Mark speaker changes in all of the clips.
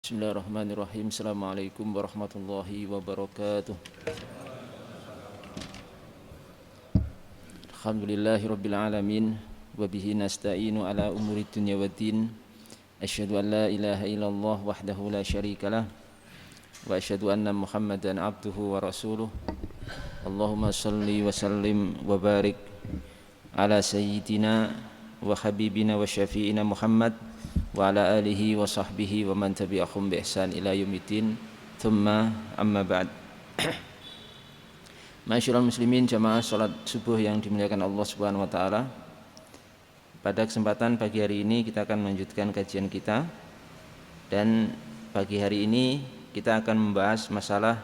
Speaker 1: Bismillahirrahmanirrahim. Assalamualaikum warahmatullahi wabarakatuh. Alhamdulillahirabbil alamin wa bihi nasta'inu ala umuri dunya waddin. Asyhadu an la ilaha illallah wahdahu la syarikalah wa asyhadu anna Muhammadan abduhu wa rasuluh. Allahumma shalli wa sallim wa barik ala sayyidina wa habibina wa syafi'ina Muhammad wa ala alihi wa sahbihi wa man tabi'ahum bi ihsan ila yaumiddin. Thumma amma ba'd. Ma'asyiral muslimin, jamaah salat subuh yang dimuliakan Allah Subhanahu wa taala. Pada kesempatan pagi hari ini kita akan melanjutkan kajian kita, dan pagi hari ini kita akan membahas masalah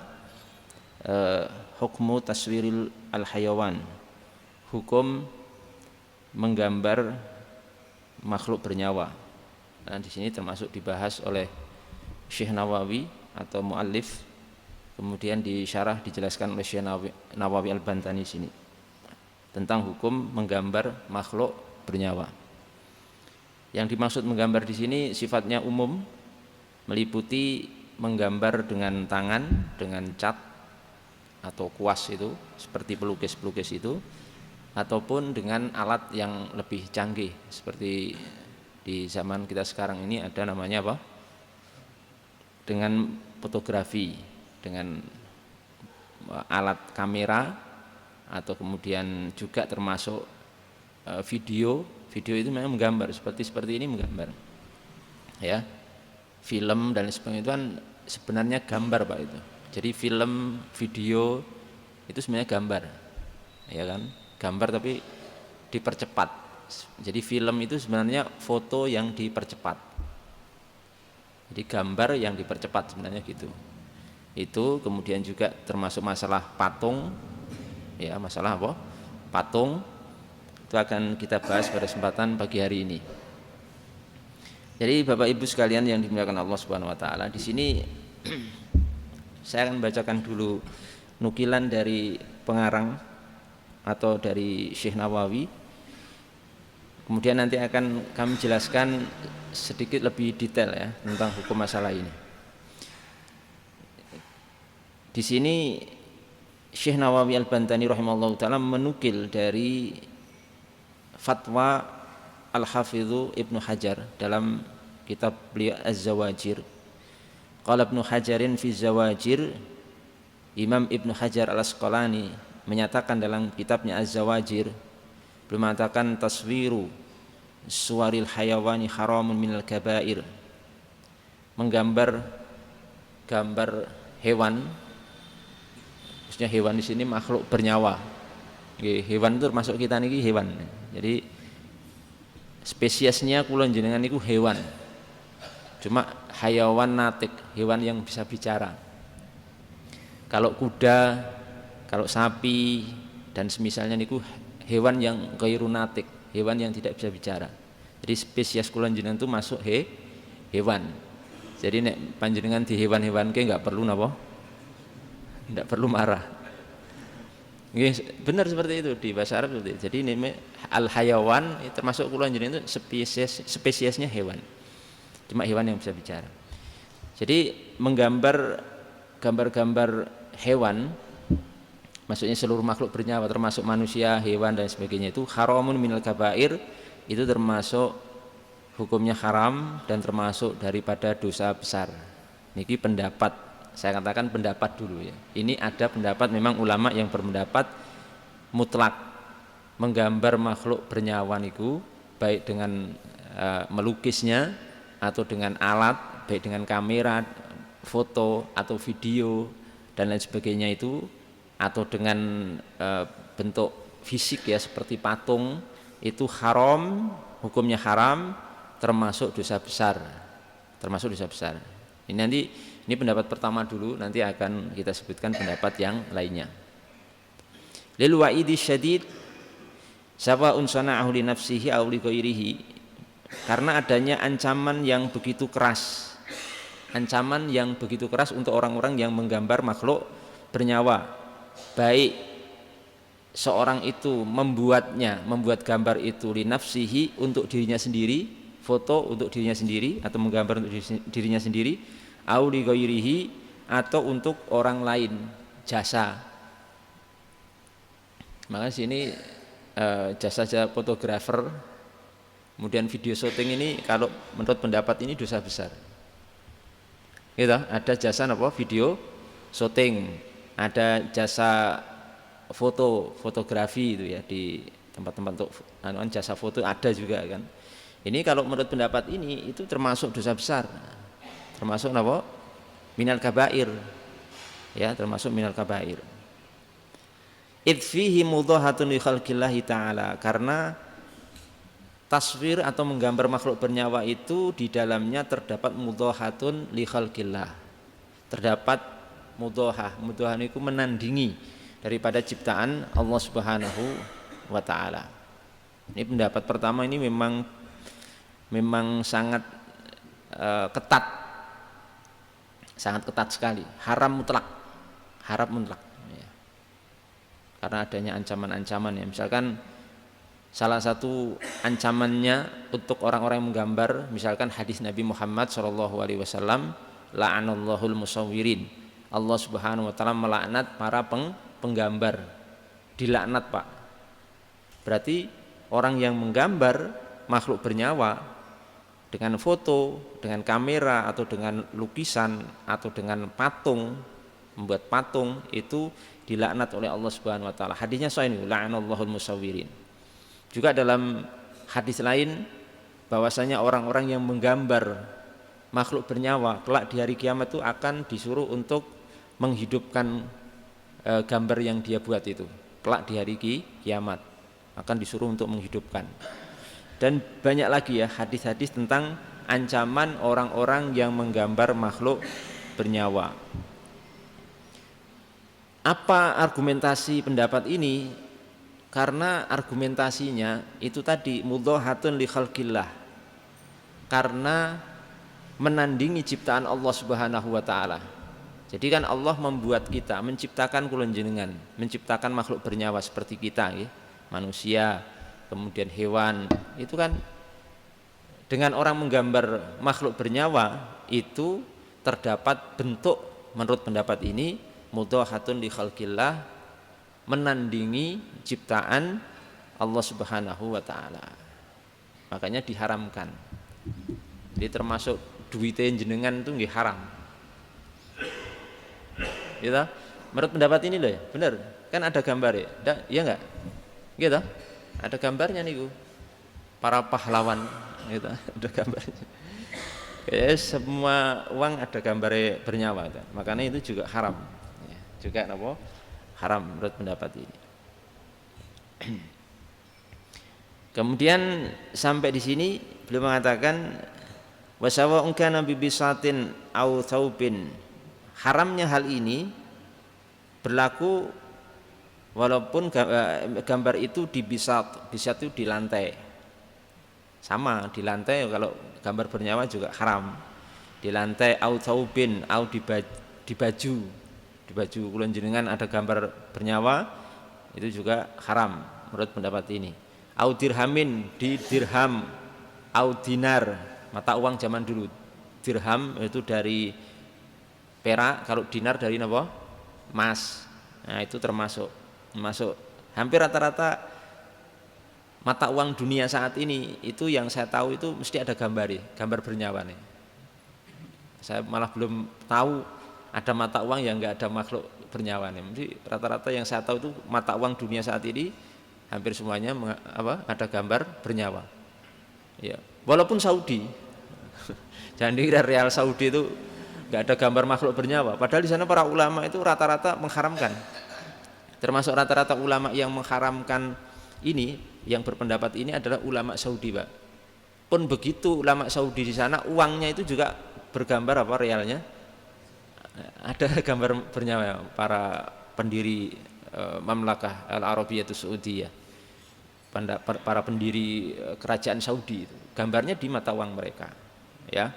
Speaker 1: hukmu taswiril al-hayawan, hukum menggambar makhluk bernyawa. Nah, di sini termasuk dibahas oleh Syekh Nawawi atau muallif, kemudian disyarah dijelaskan oleh Syekh Nawawi Al-Bantani sini tentang hukum menggambar makhluk bernyawa. Yang dimaksud menggambar di sini sifatnya umum, meliputi menggambar dengan tangan, dengan cat atau kuas itu seperti pelukis-pelukis itu, ataupun dengan alat yang lebih canggih seperti di zaman kita sekarang ini ada namanya apa? Dengan fotografi, dengan alat kamera, atau kemudian juga termasuk video itu memang menggambar seperti ini, menggambar. Ya. Film dan sebagainya itu kan sebenarnya gambar, Pak, itu. Jadi film, video itu sebenarnya gambar. Ya kan? Gambar tapi dipercepat. Jadi film itu sebenarnya foto yang dipercepat. Jadi gambar yang dipercepat sebenarnya gitu. Itu kemudian juga termasuk masalah patung. Ya, masalah apa? Patung. Itu akan kita bahas pada kesempatan pagi hari ini. Jadi Bapak Ibu sekalian yang dimuliakan Allah Subhanahu wa taala, di sini saya akan bacakan dulu nukilan dari pengarang atau dari Syekh Nawawi. Kemudian nanti akan kami jelaskan sedikit lebih detail ya tentang hukum masalah ini. Di sini Syekh Nawawi Al-Bantani rahimahullah ta'ala menukil dari fatwa Al-Hafidhu Ibnu Hajar dalam kitab beliau Az-Zawajir. Qala Ibnu Hajarin fi Zawajir, Imam Ibnu Hajar Al-Asqalani menyatakan dalam kitabnya Az-Zawajir, beliau mengatakan taswiru suwaril hayawani haramun minal kabair, menggambar gambar hewan, maksudnya hewan di sini makhluk bernyawa. Hewan itu termasuk kita niki hewan. Jadi spesiesnya kula jenengan niku hewan. Cuma hayawan natik, hewan yang bisa bicara. Kalau kuda, kalau sapi dan semisalnya niku hewan yang ghairu natik, hewan yang tidak bisa bicara. Jadi spesies kula jenengan itu masuk hewan. Jadi nek panjenengan di hewan-hewan ke enggak perlu napa? Enggak perlu marah. Nggih, benar seperti itu di bahasa Arab seperti itu. Jadi ini al-hayawan termasuk kula jenengan itu spesiesnya hewan. Cuma hewan yang bisa bicara. Jadi menggambar gambar-gambar hewan, maksudnya seluruh makhluk bernyawa termasuk manusia, hewan dan sebagainya, itu haramun minal kabair, itu termasuk hukumnya haram dan termasuk daripada dosa besar. Niki pendapat, saya katakan pendapat dulu ya. Ini ada pendapat memang ulama yang berpendapat mutlak menggambar makhluk bernyawa niku baik dengan melukisnya atau dengan alat, baik dengan kamera, foto atau video dan lain sebagainya itu, atau dengan bentuk fisik ya seperti patung, itu haram, hukumnya haram, termasuk dosa besar. Termasuk dosa besar. Ini pendapat pertama dulu, nanti akan kita sebutkan pendapat yang lainnya. Lil wa'idi syadid sawa'un sana'ahu li nafsihi aw li ghairihi, karena adanya ancaman yang begitu keras. Ancaman yang begitu keras untuk orang-orang yang menggambar makhluk bernyawa, baik seorang itu membuat gambar itu li nafsihi untuk dirinya sendiri, foto untuk dirinya sendiri atau menggambar untuk dirinya sendiri, au li ghairihi atau untuk orang lain, jasa. Maka sini jasa fotografer, kemudian video syuting ini kalau menurut pendapat ini dosa besar. Gitu, ada jasa apa? Video syuting, ada jasa fotografi itu ya di tempat-tempat untuk jasa foto ada juga kan. Ini kalau menurut pendapat ini itu termasuk dosa besar. Termasuk apa? Minal kabair. Ya, termasuk minal kabair. Idfihi mudhahatun li khalqillahi ta'ala, karena taswir atau menggambar makhluk bernyawa itu di dalamnya terdapat mudhahatun li khalqillah. Terdapat mudhahah. Mudhahah itu menandingi daripada ciptaan Allah Subhanahu wa taala. Ini pendapat pertama ini memang sangat ketat. Sangat ketat sekali, haram mutlak. Ya. Karena adanya ancaman-ancaman ya. Misalkan salah satu ancamannya untuk orang-orang yang menggambar, misalkan hadis Nabi Muhammad SAW, la'anallahul musawwirin. Allah Subhanahu wa taala melaknat para penggambar. Dilaknat, Pak. Berarti orang yang menggambar makhluk bernyawa dengan foto, dengan kamera atau dengan lukisan atau dengan patung, membuat patung itu dilaknat oleh Allah Subhanahu wa taala. Hadisnya sahih ini, la'anallahul musawwirin. Juga dalam hadis lain bahwasanya orang-orang yang menggambar makhluk bernyawa kelak di hari kiamat itu akan disuruh untuk menghidupkan gambar yang dia buat itu. Kelak di hari kiamat akan disuruh untuk menghidupkan. Dan banyak lagi ya hadis-hadis tentang ancaman orang-orang yang menggambar makhluk bernyawa. Apa argumentasi pendapat ini? Karena argumentasinya itu tadi mudhahatun li khalqillah. Karena menandingi ciptaan Allah Subhanahu wa taala. Jadi kan Allah membuat kita, menciptakan kula jenengan, menciptakan makhluk bernyawa seperti kita ya, manusia, kemudian hewan. Itu kan dengan orang menggambar makhluk bernyawa itu terdapat bentuk, menurut pendapat ini, mudhahatun li khalqillah, menandingi ciptaan Allah Subhanahu wa taala. Makanya diharamkan. Jadi termasuk duitnya jenengan itu nggih haram. Gitu. Menurut pendapat ini loh ya, benar. Kan ada gambar ya. Iya enggak? Gitu. Ada gambarnya niku. Para pahlawan gitu, ada gambarnya. Ya, semua uang ada gambarnya bernyawa gitu. Makanya itu juga haram. Ya, juga apa? Haram menurut pendapat ini. Kemudian sampai di sini beliau mengatakan wasawa'un kana bi bisatin au tsaubin. Haramnya hal ini berlaku walaupun gambar itu di bisat itu di lantai. Sama di lantai, kalau gambar bernyawa juga haram. Di lantai au tsaubin, au di baju. Di baju kula jenengan ada gambar bernyawa, itu juga haram menurut pendapat ini. Au dirhamin, di dirham, au dinar, mata uang zaman dulu. Dirham itu dari perak, kalau dinar dari apa? Emas. Nah, itu termasuk hampir rata-rata mata uang dunia saat ini itu yang saya tahu itu mesti ada gambar bernyawa nih. Saya malah belum tahu ada mata uang yang enggak ada makhluk bernyawa nih. Mesti rata-rata yang saya tahu itu mata uang dunia saat ini hampir semuanya ada gambar bernyawa. Ya, walaupun Saudi. Jangan dikira real Saudi itu enggak ada gambar makhluk bernyawa. Padahal di sana para ulama itu rata-rata mengharamkan. Termasuk rata-rata ulama yang mengharamkan ini, yang berpendapat ini adalah ulama Saudi, Pak. Pun begitu ulama Saudi di sana uangnya itu juga bergambar apa realnya? Ada gambar bernyawa para pendiri Mamlakah Al-Arabiyatus Saudiyah. Para pendiri kerajaan Saudi itu. Gambarnya di mata uang mereka, ya.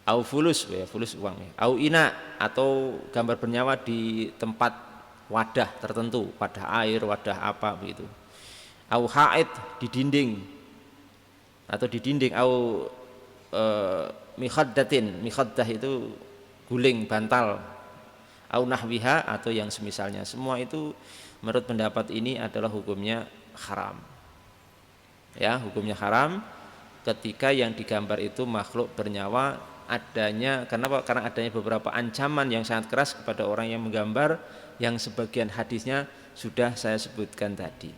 Speaker 1: Au fulus, ya, fulus uang ya. Au ina, atau gambar bernyawa di tempat wadah tertentu, wadah air, wadah apa begitu. Au haid, di dinding atau di dinding, au mikhaddah itu guling, bantal, au nahwiha atau yang semisalnya. Semua itu menurut pendapat ini adalah hukumnya haram. Ya, hukumnya haram ketika yang digambar itu makhluk bernyawa adanya. Kenapa? Karena adanya beberapa ancaman yang sangat keras kepada orang yang menggambar, yang sebagian hadisnya sudah saya sebutkan tadi.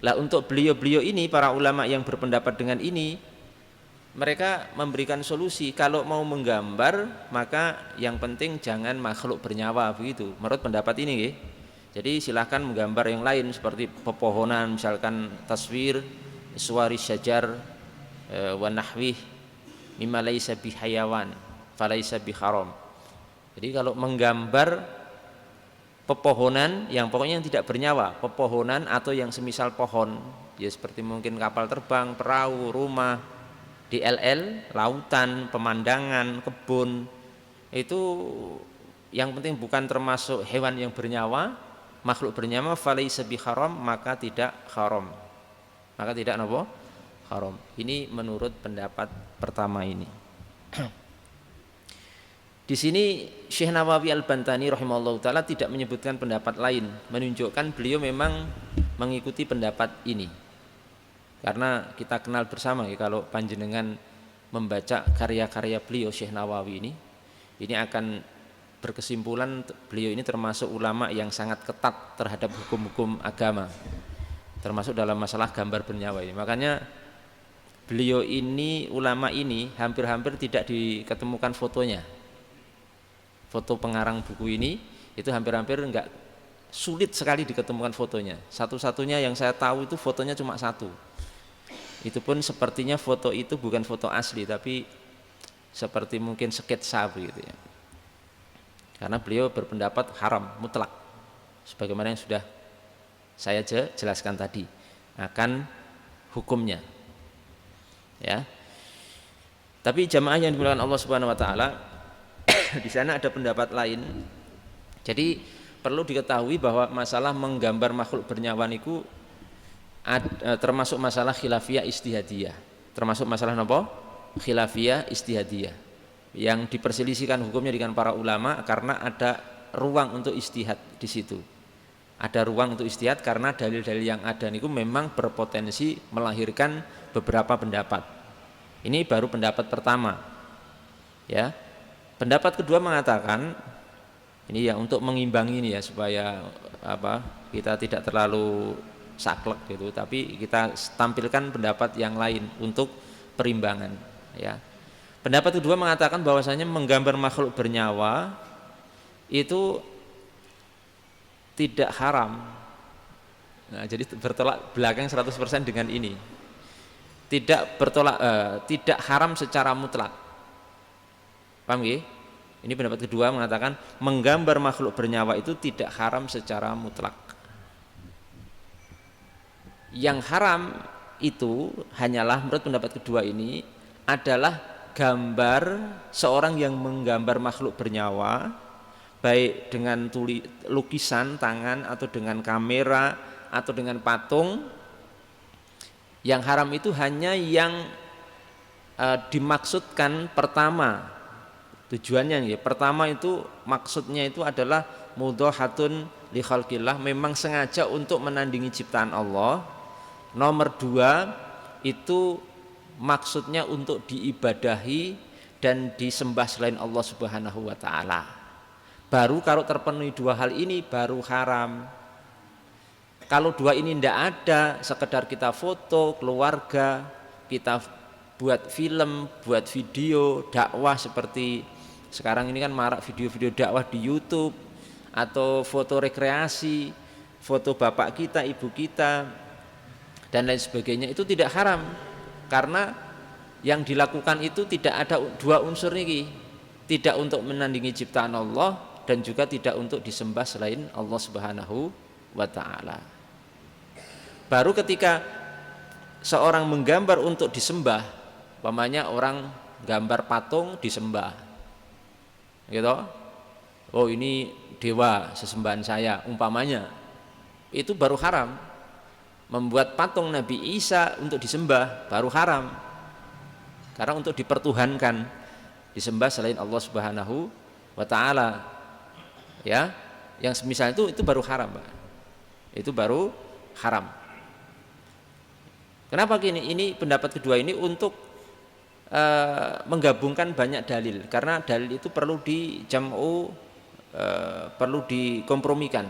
Speaker 1: Lah untuk beliau-beliau ini, para ulama yang berpendapat dengan ini, mereka memberikan solusi. Kalau mau menggambar, maka yang penting jangan makhluk bernyawa, begitu. Menurut pendapat ini, jadi silahkan menggambar yang lain seperti pepohonan, misalkan taswir, suwari syajar, wa nahwih, mimma laisa bihayawan, falaisa biharam. Jadi kalau menggambar pepohonan yang pokoknya yang tidak bernyawa, pepohonan atau yang semisal pohon, ya seperti mungkin kapal terbang, perahu, rumah, DLL, lautan, pemandangan, kebun, itu yang penting bukan termasuk hewan yang bernyawa, makhluk bernyawa, falaisa biharam, maka tidak haram. Maka tidak apa? Haram. Ini menurut pendapat pertama ini. Di sini Syekh Nawawi Al-Bantani rahimahullah taala tidak menyebutkan pendapat lain, menunjukkan beliau memang mengikuti pendapat ini. Karena kita kenal bersama ya, kalau panjenengan membaca karya-karya beliau Syekh Nawawi ini akan berkesimpulan beliau ini termasuk ulama yang sangat ketat terhadap hukum-hukum agama, termasuk dalam masalah gambar bernyawa ini. Makanya beliau ini, ulama ini hampir-hampir tidak diketemukan fotonya. Foto pengarang buku ini itu hampir-hampir enggak, sulit sekali diketemukan fotonya. Satu-satunya yang saya tahu itu fotonya cuma satu. Itu pun sepertinya foto itu bukan foto asli, tapi seperti mungkin sketsa begitu ya. Karena beliau berpendapat haram mutlak, sebagaimana yang sudah saya jelaskan tadi akan hukumnya. Ya. Tapi jamaah yang dimuliakan Allah Subhanahu wa taala, di sana ada pendapat lain. Jadi perlu diketahui bahwa masalah menggambar makhluk bernyawa niku termasuk masalah khilafiyah istihadiyah. Termasuk masalah apa? Khilafiyah istihadiyah. Yang diperselisihkan hukumnya dengan para ulama karena ada ruang untuk istihad di situ. Ada ruang untuk istihad karena dalil-dalil yang ada niku memang berpotensi melahirkan beberapa pendapat. Ini baru pendapat pertama. Ya. Pendapat kedua mengatakan ini ya untuk mengimbangi ini ya supaya kita tidak terlalu saklek gitu, tapi kita tampilkan pendapat yang lain untuk perimbangan ya. Pendapat kedua mengatakan bahwasanya menggambar makhluk bernyawa itu tidak haram. Nah, jadi bertolak belakang 100% dengan ini. Tidak haram secara mutlak. Paham ya? Ini pendapat kedua mengatakan menggambar makhluk bernyawa itu tidak haram secara mutlak. Yang haram itu hanyalah menurut pendapat kedua ini adalah gambar seorang yang menggambar makhluk bernyawa, baik dengan lukisan tangan atau dengan kamera atau dengan patung. Yang haram itu hanya yang dimaksudkan pertama. Tujuannya ya, pertama itu maksudnya itu adalah mudhahatun li khalqillah, memang sengaja untuk menandingi ciptaan Allah. Nomor dua itu maksudnya untuk diibadahi dan disembah selain Allah Subhanahu wa taala. Baru kalau terpenuhi dua hal ini baru haram. Kalau dua ini tidak ada, sekedar kita foto keluarga, kita buat film, buat video dakwah seperti sekarang ini kan marak video-video dakwah di YouTube, atau foto rekreasi, foto bapak kita, ibu kita dan lain sebagainya, itu tidak haram karena yang dilakukan itu tidak ada dua unsur ini, tidak untuk menandingi ciptaan Allah dan juga tidak untuk disembah selain Allah Subhanahu wa taala. Baru ketika seorang menggambar untuk disembah, umpamanya orang gambar patung disembah gitu, oh ini dewa sesembahan saya umpamanya, itu baru haram. Membuat patung Nabi Isa untuk disembah baru haram. Karena untuk dipertuhankan, disembah selain Allah Subhanahu wa taala. Ya, yang semisal itu baru haram, Pak. Itu baru haram. Kenapa gini? Ini pendapat kedua ini untuk menggabungkan banyak dalil, karena dalil itu perlu dijam'u, perlu dikompromikan.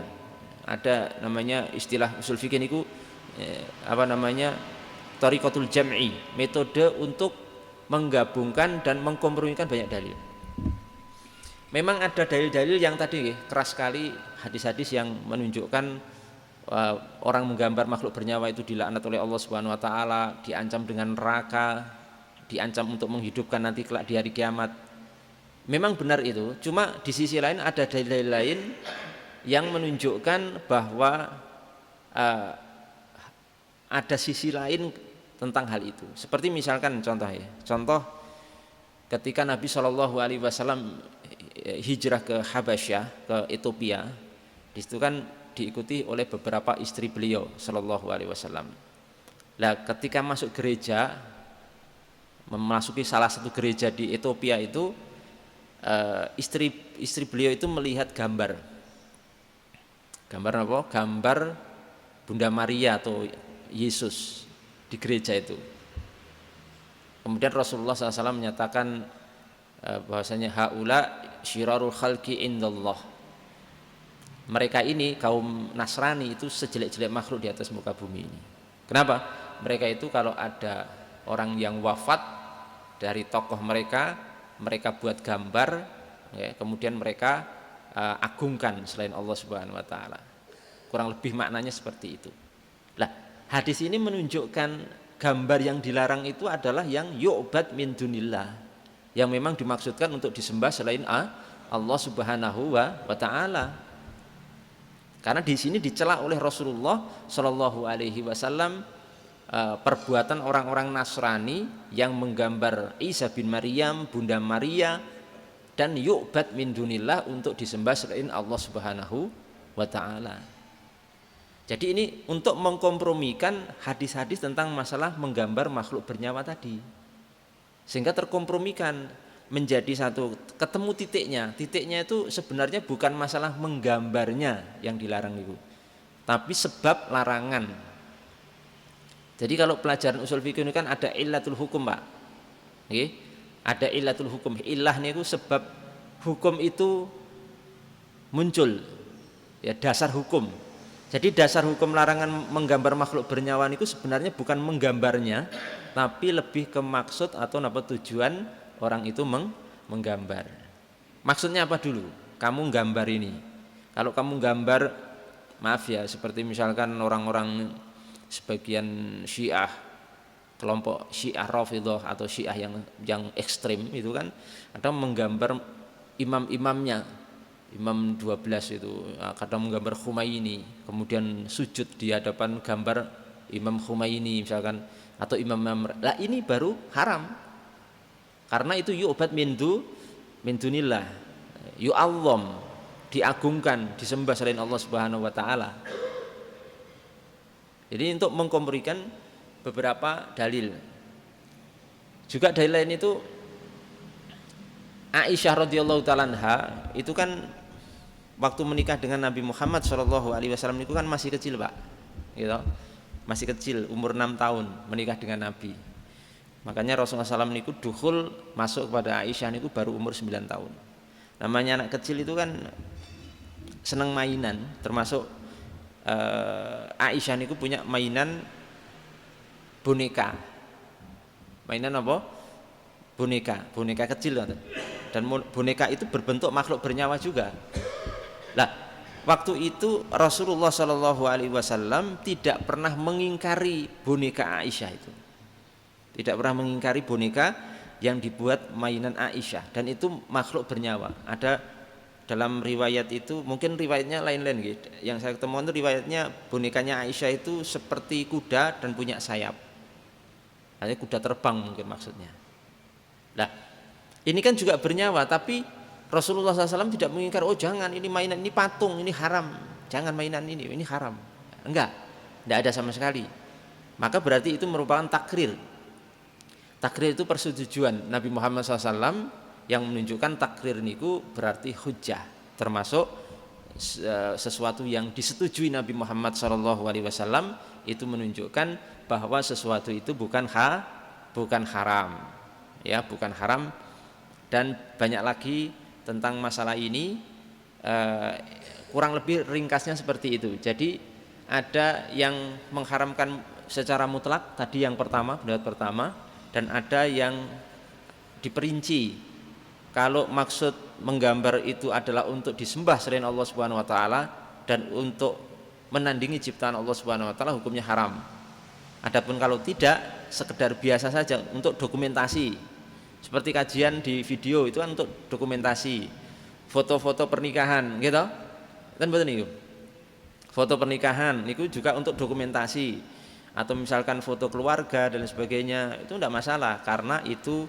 Speaker 1: Ada namanya istilah usul fikih niku thariqatul jam'i, metode untuk menggabungkan dan mengkompromikan banyak dalil. Memang ada dalil-dalil yang tadi keras sekali, hadis-hadis yang menunjukkan orang menggambar makhluk bernyawa itu dilaknat oleh Allah Subhanahu wa taala, diancam dengan neraka, diancam untuk menghidupkan nanti kelak di hari kiamat. Memang benar itu, cuma di sisi lain ada dalil lain yang menunjukkan bahwa ada sisi lain tentang hal itu. Seperti misalkan contoh ketika Nabi SAW hijrah ke Habasyah, ke Ethiopia, di situ kan diikuti oleh beberapa istri beliau Shallallahu Alaihi Wasallam. Nah, ketika masuk gereja, memasuki salah satu gereja di Ethiopia itu, istri beliau itu melihat gambar apa? Gambar Bunda Maria atau Yesus di gereja itu. Kemudian Rasulullah SAW menyatakan bahwasanya haula syirarul khalqi indallah. Mereka ini kaum Nasrani itu sejelek-jelek makhluk di atas muka bumi ini. Kenapa? Mereka itu kalau ada orang yang wafat dari tokoh mereka buat gambar, ya, kemudian mereka agungkan selain Allah Subhanahu wa taala. Kurang lebih maknanya seperti itu. Lah, hadis ini menunjukkan gambar yang dilarang itu adalah yang yu'bad min dunillah, yang memang dimaksudkan untuk disembah selain Allah Subhanahu wa taala. Karena di sini dicela oleh Rasulullah Shallallahu Alaihi Wasallam perbuatan orang-orang Nasrani yang menggambar Isa bin Maryam, Bunda Maria, dan yu'bad min dunillah untuk disembah selain Allah Subhanahu wa taala. Jadi ini untuk mengkompromikan hadis-hadis tentang masalah menggambar makhluk bernyawa tadi, sehingga terkompromikan menjadi satu, ketemu titiknya itu sebenarnya bukan masalah menggambarnya yang dilarang itu, tapi sebab larangan. Jadi kalau pelajaran usul fikih ini kan ada illatul hukum, Pak. Oke? Ada illatul hukum. Illah niku sebab hukum itu muncul. Ya, dasar hukum. Jadi dasar hukum larangan menggambar makhluk bernyawa itu sebenarnya bukan menggambarnya, tapi lebih ke maksud atau tujuan orang itu menggambar. Maksudnya apa dulu? Kamu gambar ini. Kalau kamu gambar, maaf ya, seperti misalkan orang-orang sebagian Syiah, kelompok Syiah Rafidhah atau Syiah yang ekstrim itu kan ada menggambar imam-imamnya, imam 12 itu, kadang menggambar Khumaini, kemudian sujud di hadapan gambar Imam Khumaini misalkan, atau imam. Lah ini baru haram. Karena itu yu'bad min dunillah, yu'azzam, diagungkan, disembah selain Allah Subhanahu wa taala. Jadi untuk mengkompromikan beberapa dalil. Juga dalil lain itu Aisyah radhiyallahu taala anha itu kan waktu menikah dengan Nabi Muhammad sallallahu alaihi wasallam itu kan masih kecil, Pak. Gitu. Masih kecil, umur 6 tahun menikah dengan Nabi. Makanya Rasulullah SAW niku dukhul masuk kepada Aisyah niku baru umur 9 tahun. Namanya anak kecil itu kan seneng mainan, termasuk Aisyah niku punya mainan boneka. Mainan apa? Boneka kecil. Dan boneka itu berbentuk makhluk bernyawa juga. Lah, waktu itu Rasulullah SAW tidak pernah mengingkari boneka Aisyah itu. Tidak pernah mengingkari boneka yang dibuat mainan Aisyah, dan itu makhluk bernyawa. Ada dalam riwayat itu, mungkin riwayatnya lain-lain gitu. Yang saya ketemu itu riwayatnya bonekanya Aisyah itu seperti kuda dan punya sayap. Artinya kuda terbang mungkin maksudnya. Nah, ini kan juga bernyawa, tapi Rasulullah SAW tidak mengingkari, oh jangan, ini mainan, ini patung, ini haram, jangan mainan ini haram. Enggak ada sama sekali. Maka berarti itu merupakan takrir Takrir itu persetujuan Nabi Muhammad SAW yang menunjukkan takrir niku berarti hujjah, termasuk sesuatu yang disetujui Nabi Muhammad SAW itu menunjukkan bahwa sesuatu itu bukan haram, ya bukan haram. Dan banyak lagi tentang masalah ini, kurang lebih ringkasnya seperti itu. Jadi ada yang mengharamkan secara mutlak tadi yang pertama, pendapat pertama, dan ada yang diperinci. Kalau maksud menggambar itu adalah untuk disembah selain Allah Subhanahu wa taala dan untuk menandingi ciptaan Allah Subhanahu wa taala, hukumnya haram. Adapun kalau tidak, sekedar biasa saja untuk dokumentasi. Seperti kajian di video itu kan untuk dokumentasi. Foto-foto pernikahan gitu. Kan betul niku. Foto pernikahan niku juga untuk dokumentasi. Atau misalkan foto keluarga dan sebagainya, itu tidak masalah karena itu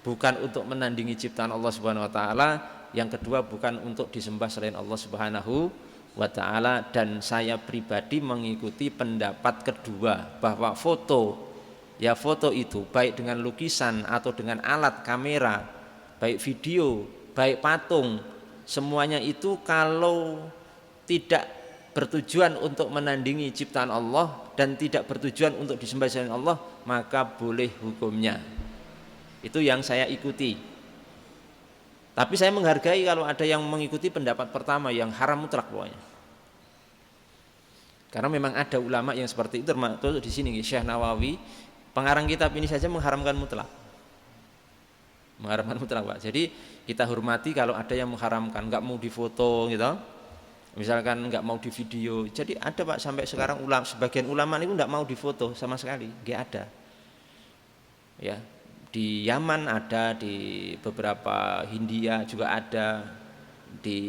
Speaker 1: bukan untuk menandingi ciptaan Allah Subhanahu wa taala, yang kedua bukan untuk disembah selain Allah Subhanahu wa taala. Dan saya pribadi mengikuti pendapat kedua bahwa foto itu baik dengan lukisan atau dengan alat kamera, baik video, baik patung, semuanya itu kalau tidak bertujuan untuk menandingi ciptaan Allah dan tidak bertujuan untuk disembah selain Allah, maka boleh hukumnya. Itu yang saya ikuti. Tapi saya menghargai kalau ada yang mengikuti pendapat pertama yang haram mutlak pokoknya. Karena memang ada ulama yang seperti itu, termasuk di sini Syekh Nawawi, pengarang kitab ini saja mengharamkan mutlak. Mengharamkan mutlak, Pak. Jadi kita hormati kalau ada yang mengharamkan, enggak mau difoto gitu. Misalkan enggak mau di video. Jadi ada Pak sampai sekarang sebagian ulama itu enggak mau difoto sama sekali, enggak ada. Ya, di Yaman ada, di beberapa Hindia juga ada, di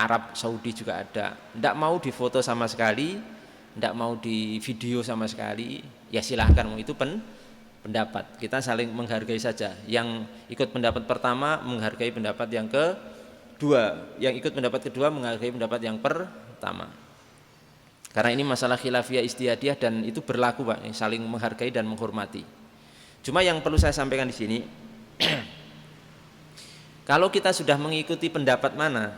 Speaker 1: Arab Saudi juga ada. Enggak mau difoto sama sekali, enggak mau di video sama sekali. Ya silahkan, itu pendapat. Kita saling menghargai saja. Yang ikut pendapat pertama menghargai pendapat yang kedua, yang ikut pendapat kedua menghargai pendapat yang pertama. Karena ini masalah khilafiyah ijtihadiyah dan itu berlaku Pak, saling menghargai dan menghormati. Cuma yang perlu saya sampaikan di sini, kalau kita sudah mengikuti pendapat mana,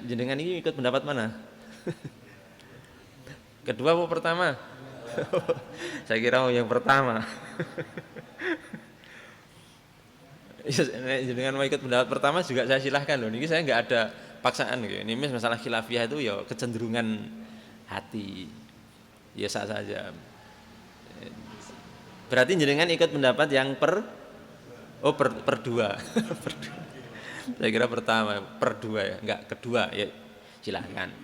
Speaker 1: jenengan ini ikut pendapat mana? Kedua atau pertama? Saya kira yang pertama. Jenengan mau ikut pendapat pertama juga saya silahkan loh. Ini saya nggak ada paksaan gitu. Ini masalah khilafiyah itu ya kecenderungan hati. Ya sah saja. Berarti jenengan ikut pendapat yang per dua. Saya kira pertama, per dua ya, enggak kedua ya silahkan.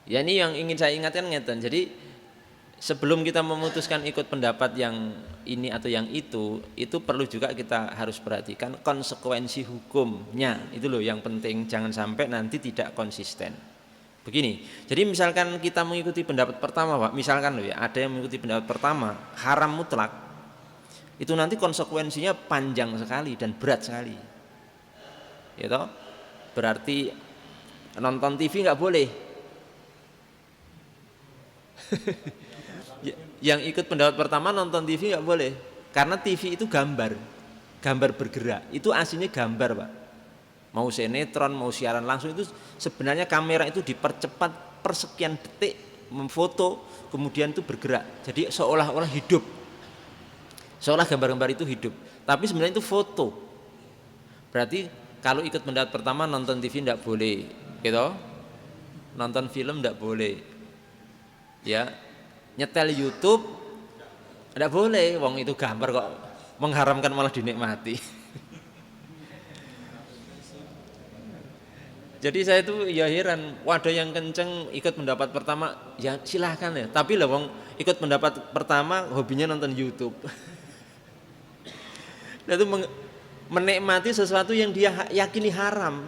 Speaker 1: Ya ini yang ingin saya ingatkan ngeten. Jadi sebelum kita memutuskan ikut pendapat yang ini atau yang itu perlu juga kita harus perhatikan konsekuensi hukumnya. Itu loh yang penting, jangan sampai nanti tidak konsisten. Begini, jadi misalkan kita mengikuti pendapat pertama Pak, misalkan loh ya, ada yang mengikuti pendapat pertama haram mutlak, itu nanti konsekuensinya panjang sekali dan berat sekali. Ya toh? Berarti nonton TV nggak boleh. Yang ikut pendapat pertama nonton TV nggak boleh, karena TV itu gambar bergerak, itu aslinya gambar Pak. Mau sinetron, mau siaran langsung, itu sebenarnya kamera itu dipercepat persekian detik memfoto, kemudian itu bergerak, jadi seolah-olah hidup, seolah gambar-gambar itu hidup, tapi sebenarnya itu foto. Berarti kalau ikut pendapat pertama nonton TV tidak boleh, gitu, nonton film tidak boleh, ya. Nyetel YouTube tidak boleh, wong itu gambar kok, mengharamkan malah dinikmati. Jadi saya itu ya heran, wadah yang kenceng ikut pendapat pertama, ya silahkan ya. Tapi lah wong ikut pendapat pertama hobinya nonton YouTube. Nah itu menikmati sesuatu yang dia yakini haram.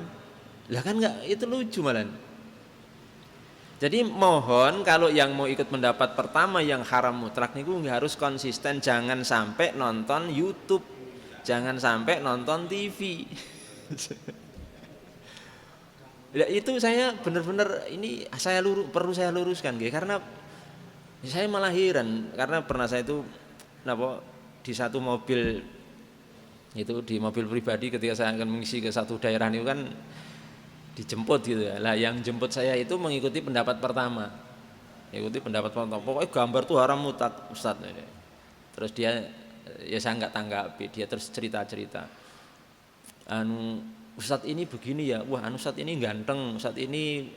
Speaker 1: Lah kan enggak, itu lucu malah. Jadi mohon kalau yang mau ikut pendapat pertama yang haram mutlak niku harus konsisten, jangan sampai nonton YouTube, jangan sampai nonton TV. Ya, itu saya benar-benar ini perlu saya luruskan, karena saya malah heran, karena pernah saya itu di satu mobil itu, di mobil pribadi ketika saya akan mengisi ke satu daerah itu kan dijemput gitu ya. Lah yang jemput saya itu mengikuti pendapat pertama. Ikuti pendapat pertama. Pokoknya gambar tuh haram mutlak, Ustaz. Terus dia, ya saya nggak tanggapi, dia terus cerita-cerita. Ustadz ini begini ya, wah Ustadz ini ganteng, Ustadz ini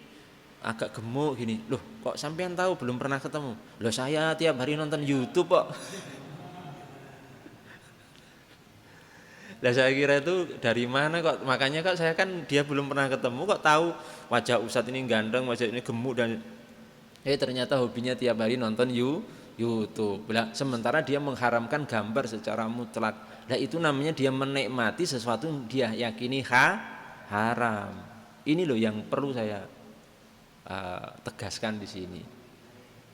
Speaker 1: agak gemuk gini. Loh kok sampean tahu, belum pernah ketemu? Loh saya tiap hari nonton YouTube kok. Lah saya kira itu dari mana kok, makanya kok saya kan dia belum pernah ketemu kok tahu wajah Ustadz ini ganteng, wajah ini gemuk dan ternyata hobinya tiap hari nonton YouTube. Lah sementara dia mengharamkan gambar secara mutlak. Nah itu namanya dia menikmati sesuatu yang dia yakini haram. Ini loh yang perlu saya tegaskan di sini.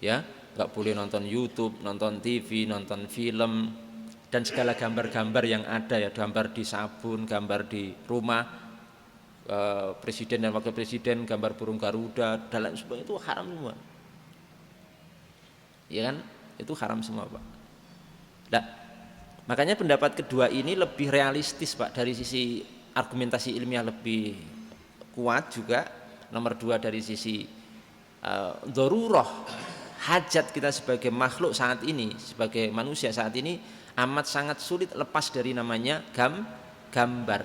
Speaker 1: Ya, nggak boleh nonton YouTube, nonton TV, nonton film dan segala gambar-gambar yang ada ya, gambar di sabun, gambar di rumah presiden dan wakil presiden, gambar burung garuda dan lain sebagainya itu haram semua. Ya kan? Itu haram semua, Pak. Nah, makanya pendapat kedua ini lebih realistis, Pak, dari sisi argumentasi ilmiah lebih kuat juga. Nomor dua dari sisi darurah, hajat kita sebagai makhluk saat ini, sebagai manusia saat ini amat sangat sulit lepas dari namanya gambar.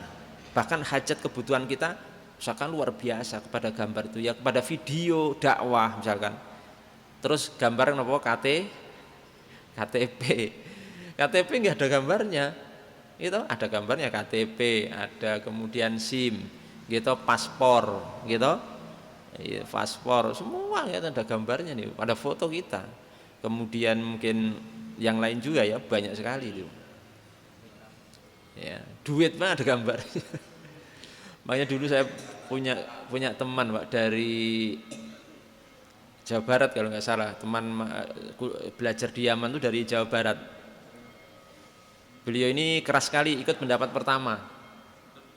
Speaker 1: Bahkan hajat kebutuhan kita misalkan luar biasa kepada gambar itu ya, kepada video dakwah misalkan. Terus gambar apa? KTP nggak ada gambarnya, itu ada gambarnya KTP, ada kemudian SIM, gitu, paspor, gitu, paspor, semua ya ada gambarnya nih, ada foto kita. Kemudian mungkin yang lain juga ya, banyak sekali itu. Ya, duit mah ada gambarnya. Makanya dulu saya punya teman, Pak, dari Jawa Barat kalau nggak salah, teman belajar di Yaman itu dari Jawa Barat. Beliau ini keras sekali ikut pendapat pertama.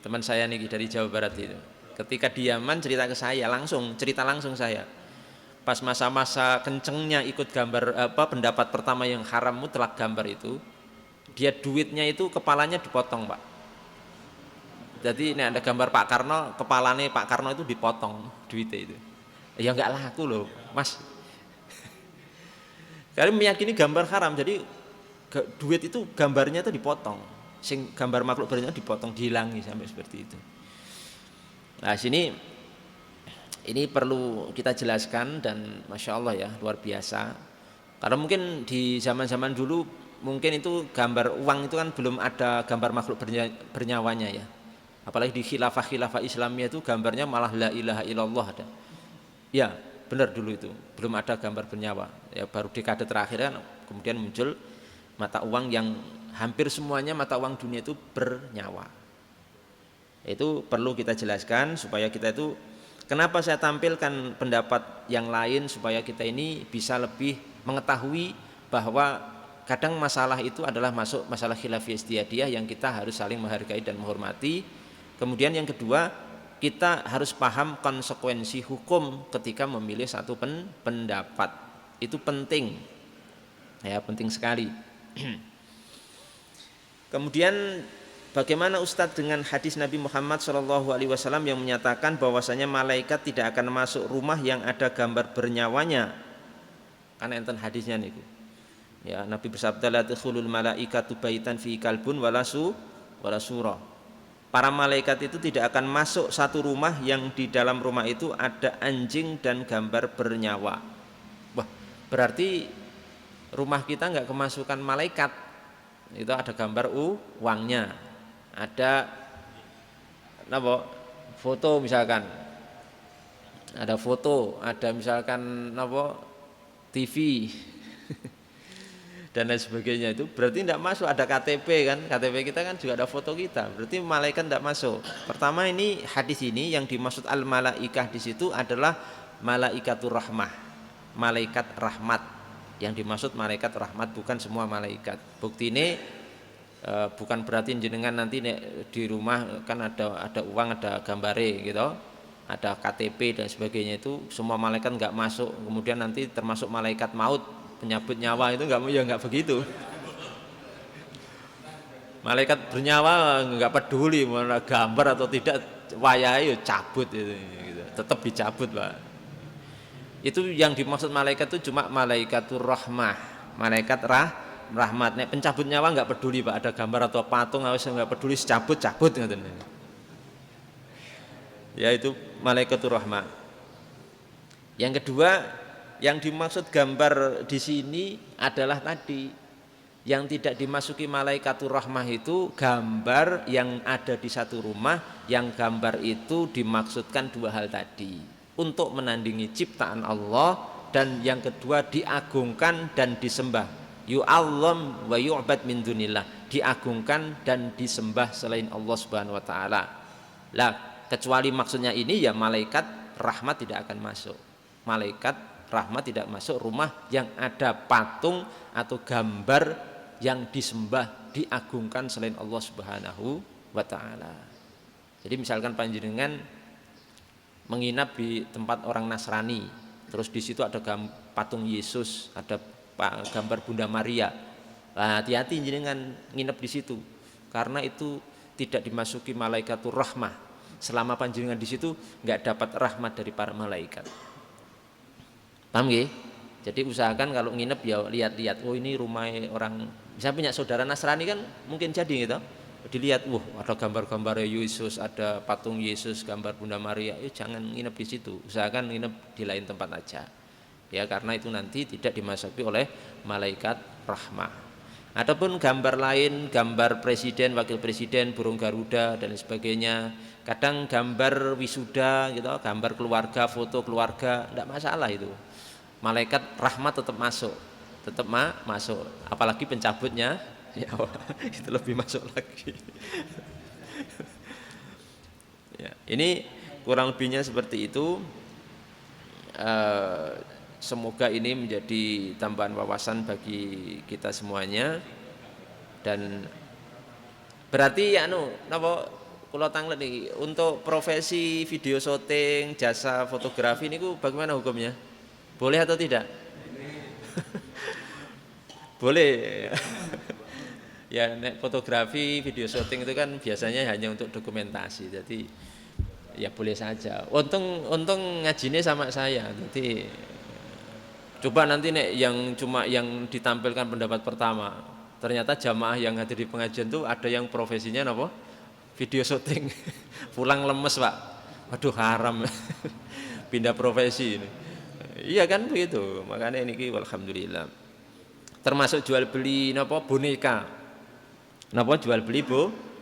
Speaker 1: Teman saya nih dari Jawa Barat itu. Ketika di Yaman cerita ke saya cerita langsung saya. Pas masa-masa kencengnya ikut gambar pendapat pertama yang haram mutlak gambar itu, dia duitnya itu kepalanya dipotong, Pak. Jadi ini ada gambar Pak Karno, kepalanya Pak Karno itu dipotong duitnya itu. Ya nggak laku loh, Mas. Karena meyakini gambar haram, jadi duit itu gambarnya itu dipotong, sing gambar makhluk bernya dipotong, dihilangi sampai seperti itu. Nah sini ini perlu kita jelaskan dan masya Allah ya luar biasa. Karena mungkin di zaman-zaman dulu mungkin itu gambar uang itu kan belum ada gambar makhluk bernyawanya ya. Apalagi di khilafah Islamiyah itu gambarnya malah la ilaha illallah ada. Ya benar dulu itu belum ada gambar bernyawa. Ya baru dekade terakhir kan kemudian muncul mata uang yang hampir semuanya mata uang dunia itu bernyawa. Itu perlu kita jelaskan supaya kita itu, kenapa saya tampilkan pendapat yang lain supaya kita ini bisa lebih mengetahui bahwa kadang masalah itu adalah masuk masalah khilafiyah istihadiyah yang kita harus saling menghargai dan menghormati. Kemudian yang kedua, kita harus paham konsekuensi hukum ketika memilih satu pendapat. Itu penting. Ya, penting sekali. Kemudian bagaimana Ustadz dengan hadis Nabi Muhammad SAW yang menyatakan bahwasanya malaikat tidak akan masuk rumah yang ada gambar bernyawanya? Karena enten hadisnya nih. Ya, Nabi bersabda la tadkhulul malaikatu baitan fi kalbun wala surah. Para malaikat itu tidak akan masuk satu rumah yang di dalam rumah itu ada anjing dan gambar bernyawa. Wah, berarti rumah kita nggak kemasukan malaikat. Itu ada gambar uangnya, ada foto misalkan, ada foto, ada misalkan TV dan lain sebagainya, itu berarti tidak masuk. Ada KTP kan, KTP kita kan juga ada foto kita, berarti malaikat tidak masuk. Pertama ini hadis ini yang dimaksud al malaikah di situ adalah malaikatur rahmah, malaikat rahmat. Yang dimaksud malaikat rahmat bukan semua malaikat. Bukti ini bukan berarti jenengan nanti di rumah kan ada uang, ada gambare gitu, ada KTP dan sebagainya, itu semua malaikat nggak masuk. Kemudian nanti termasuk malaikat maut, penyabut nyawa, itu nggak begitu. Malaikat bernyawa nggak peduli mau gambar atau tidak, wayahe cabut itu gitu. Tetap dicabut, Pak. Itu yang dimaksud malaikat itu cuma malaikatur rahmah, malaikat rahmat. Nek pencabut nyawa nggak peduli, Pak, ada gambar atau patung harus nggak peduli, cabut ngoten. Ya itu malaikatur rahmah. Yang kedua, yang dimaksud gambar di sini adalah tadi yang tidak dimasuki malaikatur rahmah itu gambar yang ada di satu rumah, yang gambar itu dimaksudkan dua hal tadi, untuk menandingi ciptaan Allah, dan yang kedua diagungkan dan disembah, yu'allam wa yu'bad min dunillah, diagungkan dan disembah selain Allah Subhanahu wa taala. Lah, kecuali maksudnya ini ya malaikat rahmat tidak akan masuk. Malaikat rahmat tidak masuk rumah yang ada patung atau gambar yang disembah, diagungkan selain Allah Subhanahu wa taala. Jadi misalkan panjenengan menginap di tempat orang Nasrani, terus di situ ada patung Yesus, ada gambar Bunda Maria. Nah, hati-hati jenengan nginep di situ, karena itu tidak dimasuki malaikatur rahmah. Selama panjenengan di situ nggak dapat rahmat dari para malaikat. Paham nggih? Jadi usahakan kalau nginep ya lihat-lihat, oh ini rumah orang, misalnya punya saudara Nasrani kan mungkin jadi gitu. Dilihat, ada gambar-gambar Yesus, ada patung Yesus, gambar Bunda Maria, jangan nginep di situ. Usahakan nginep di lain tempat aja. Ya, karena itu nanti tidak dimasuki oleh malaikat rahmah. Ataupun gambar lain, gambar presiden, wakil presiden, burung garuda dan sebagainya. Kadang gambar wisuda gitu, gambar keluarga, foto keluarga, tidak masalah itu. Malaikat rahmat tetap masuk, masuk. Apalagi pencabutnya, ya itu lebih masuk lagi. Ya, ini kurang lebihnya seperti itu. Semoga ini menjadi tambahan wawasan bagi kita semuanya. Dan berarti ya napa kula tanglet iki untuk profesi video syuting, jasa fotografi niku bagaimana hukumnya? Boleh atau tidak? Boleh. Ya, nek fotografi, video syuting itu kan biasanya hanya untuk dokumentasi. Jadi ya boleh saja. Untung ngajine sama saya. Jadi coba nanti nek yang cuma yang ditampilkan pendapat pertama. Ternyata jamaah yang hadir di pengajian tuh ada yang profesinya apa? Video syuting. Pulang lemes, Pak. Waduh, haram. Pindah profesi ini. Iya kan begitu. Makanya ini alhamdulillah. Termasuk jual beli napa boneka. Napa jual beli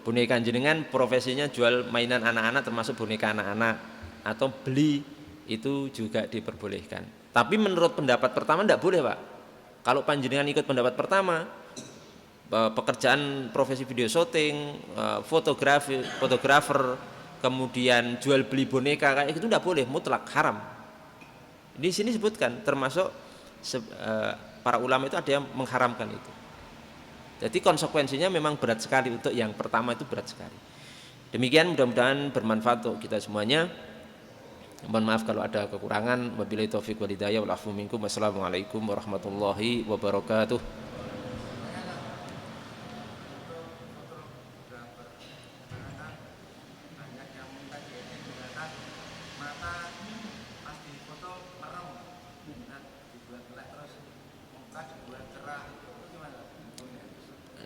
Speaker 1: boneka, jenengan profesinya jual mainan anak-anak termasuk boneka anak-anak atau beli, itu juga diperbolehkan. Tapi menurut pendapat pertama tidak boleh, Pak. Kalau panjenengan ikut pendapat pertama, pekerjaan profesi video syuting, fotografer, kemudian jual beli boneka kayak itu tidak boleh, mutlak haram. Di sini sebutkan termasuk para ulama itu ada yang mengharamkan itu. Jadi konsekuensinya memang berat sekali, untuk yang pertama itu berat sekali. Demikian, mudah-mudahan bermanfaat untuk kita semuanya. Mohon maaf kalau ada kekurangan. Wabillahi taufiq wal hidayah wal afu minkum. Wassalamualaikum warahmatullahi wabarakatuh.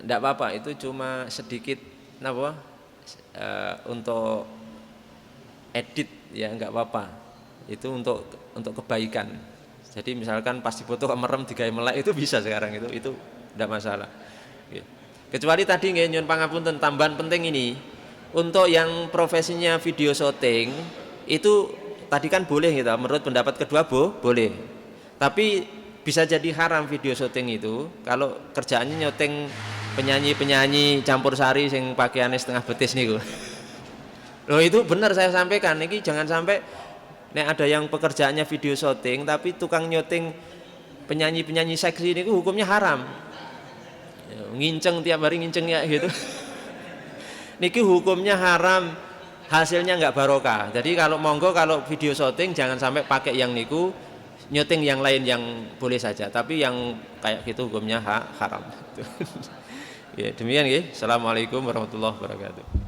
Speaker 1: Tidak apa-apa, itu cuma sedikit untuk edit ya, nggak apa-apa. Itu untuk kebaikan. Jadi misalkan pas dipoto merem digawe melek itu bisa sekarang, itu tidak masalah. Kecuali tadi nggih nyuwun pangapunten, tambahan penting ini untuk yang profesinya video syuting itu tadi kan boleh gitu. Menurut pendapat kedua boleh. Tapi bisa jadi haram video syuting itu kalau kerjaannya nyuting penyanyi campur sari sing pakaiannya setengah betis niku. Loh, itu benar saya sampaikan, ini jangan sampai nek ada yang pekerjaannya video syuting tapi tukang nyuting penyanyi seksi niku hukumnya haram. Nginceng tiap hari nginceng ya gitu. Niki hukumnya haram, hasilnya enggak barokah. Jadi kalau monggo kalau video syuting jangan sampai pakai yang niku, nyuting yang lain yang boleh saja, tapi yang kayak gitu hukumnya haram. Ya, demikian nggih. Assalamualaikum warahmatullahi wabarakatuh.